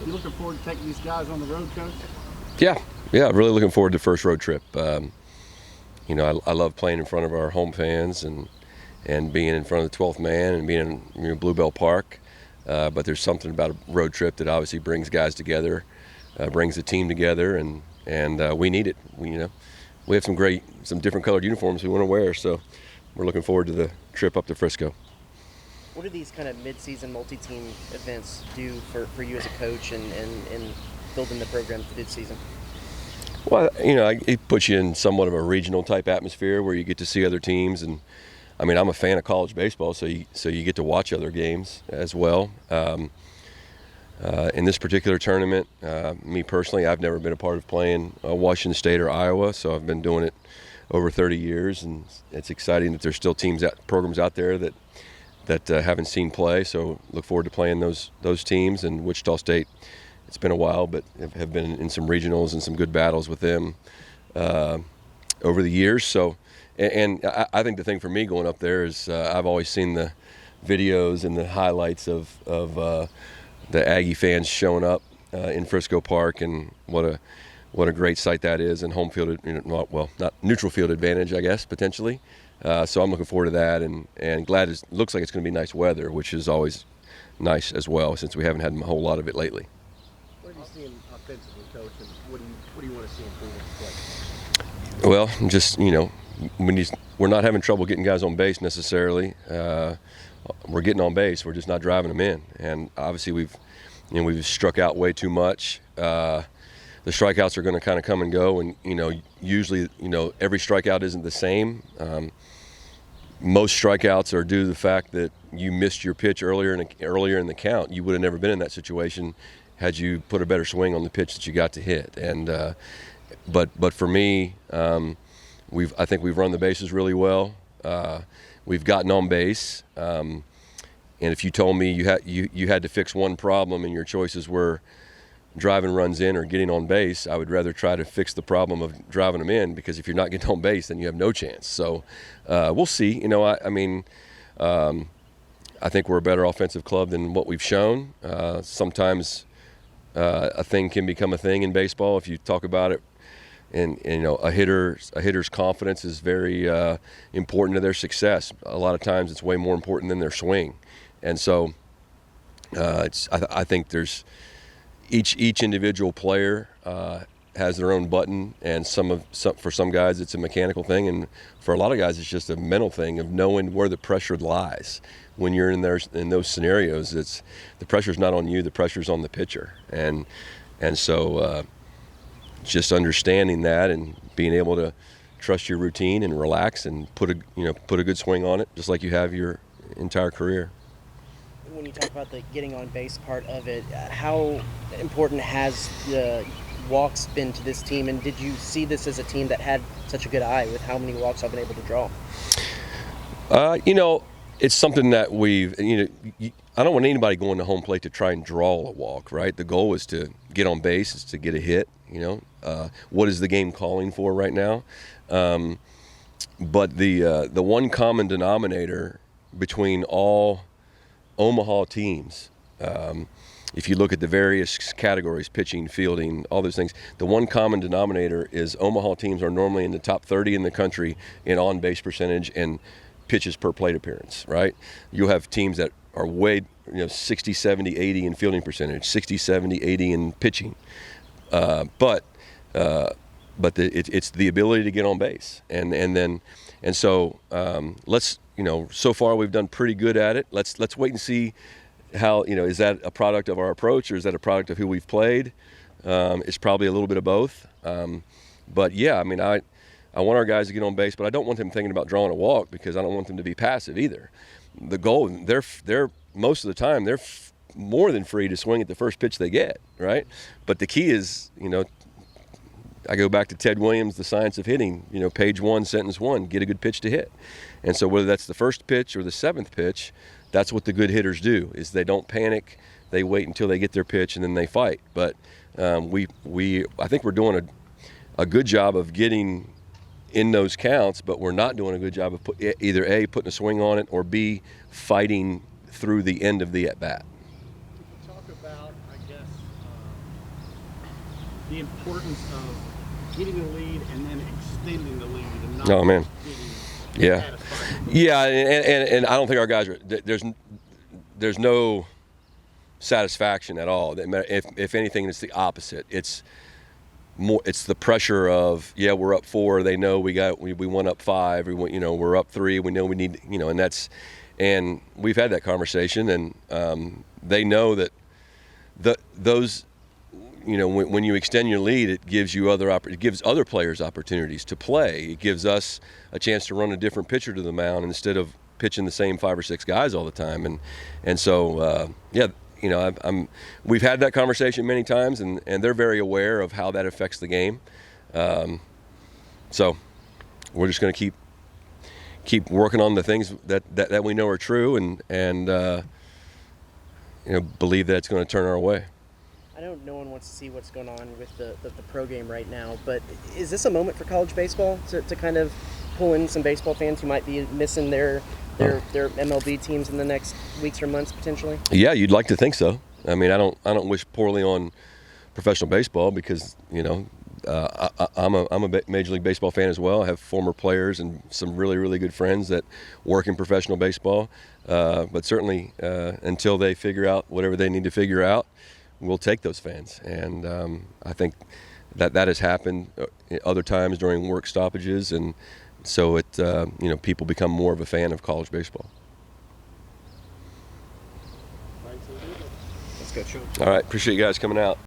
You looking forward to taking these guys on the road, Coach? Yeah, really looking forward to the first road trip. I love playing in front of our home fans and being in front of the 12th man and being in Bluebell Park. But there's something about a road trip that obviously brings guys together, brings the team together, and we need it. We have some different colored uniforms we want to wear, so we're looking forward to the trip up to Frisco. What do these kind of mid-season multi-team events do for you as a coach and building the program for this season? Well, it puts you in somewhat of a regional type atmosphere where you get to see other teams, and I'm a fan of college baseball, so you get to watch other games as well. In this particular tournament, me personally, I've never been a part of playing Washington State or Iowa, so I've been doing it over 30 years, and it's exciting that there's still programs out there that haven't seen play. So look forward to playing those teams. And Wichita State, it's been a while, but have been in some regionals and some good battles with them over the years. So, and I think the thing for me going up there is I've always seen the videos and the highlights of the Aggie fans showing up in Frisco Park, and what a great sight that is, and home field, not neutral field advantage, I guess, potentially. So I'm looking forward to that, and glad it looks like it's going to be nice weather, which is always nice as well, since we haven't had a whole lot of it lately. What are you seeing offensively, Coach, and what do you want to see improve in play? Well, just we're not having trouble getting guys on base necessarily. We're getting on base, we're just not driving them in, and obviously we've struck out way too much. The strikeouts are going to kind of come and go, and usually every strikeout isn't the same. Most strikeouts are due to the fact that you missed your pitch earlier in the count. You would have never been in that situation had you put a better swing on the pitch that you got to hit. And but for me, I think we've run the bases really well. We've gotten on base, and if you told me you had to fix one problem and your choices were driving runs in or getting on base, I would rather try to fix the problem of driving them in, because if you're not getting on base, then you have no chance. So we'll see. I think we're a better offensive club than what we've shown. Sometimes a thing can become a thing in baseball if you talk about it. And a hitter's confidence is very important to their success. A lot of times it's way more important than their swing. And so I think there's each individual player has their own button, and for some guys it's a mechanical thing, and for a lot of guys it's just a mental thing of knowing where the pressure lies. When you're in those scenarios, the pressure's not on you, the pressure's on the pitcher, and so just understanding that and being able to trust your routine and relax and put a good swing on it, just like you have your entire career. When you talk about the getting on base part of it, how important has the walks been to this team, and did you see this as a team that had such a good eye with how many walks I've been able to draw? It's something that I don't want anybody going to home plate to try and draw a walk, right? The goal is to get on base, is to get a hit. What is the game calling for right now? But the one common denominator between all Omaha teams, if you look at the various categories, pitching, fielding, all those things, the one common denominator is Omaha teams are normally in the top 30 in the country in on-base percentage and pitches per plate appearance, right? You'll have teams that are way, 60, 70, 80 in fielding percentage, 60, 70, 80 in pitching. But it's the ability to get on base, and so so far we've done pretty good at it. Let's wait and see how, is that a product of our approach, or is that a product of who we've played? It's probably a little bit of both. But yeah, I want our guys to get on base, but I don't want them thinking about drawing a walk, because I don't want them to be passive either. The goal, they're most of the time they're more than free to swing at the first pitch they get, right? But the key is, I go back to Ted Williams, The Science of Hitting, page 1, sentence 1, get a good pitch to hit. And so whether that's the first pitch or the seventh pitch, that's what the good hitters do, is they don't panic, they wait until they get their pitch, and then they fight. But I think we're doing a good job of getting in those counts, but we're not doing a good job of either A, putting a swing on it, or B, fighting through the end of the at-bat. Talk about, I guess, the importance of getting a lead and then extending the lead and not Oh, man. getting Yeah. satisfied. Yeah, and I don't think our guys are. There's no satisfaction at all. If anything, it's the opposite. It's more. It's the pressure of, yeah, we're up 4. They know we won up 5. We're up 3. We know we need, and we've had that conversation, and they know that those. When you extend your lead, it gives you it gives other players opportunities to play. It gives us a chance to run a different pitcher to the mound instead of pitching the same 5 or 6 guys all the time. And so yeah, we've had that conversation many times, and they're very aware of how that affects the game. So we're just going to keep working on the things that we know are true, and believe that it's going to turn our way. I know no one wants to see what's going on with the pro game right now, but is this a moment for college baseball to kind of pull in some baseball fans who might be missing their MLB teams in the next weeks or months potentially? Yeah, you'd like to think so. I mean, I don't wish poorly on professional baseball because I'm a Major League Baseball fan as well. I have former players and some really, really good friends that work in professional baseball. But certainly until they figure out whatever they need to figure out, we'll take those fans. And I think that has happened other times during work stoppages, and so people become more of a fan of college baseball. Let's go, Sean. All right, appreciate you guys coming out.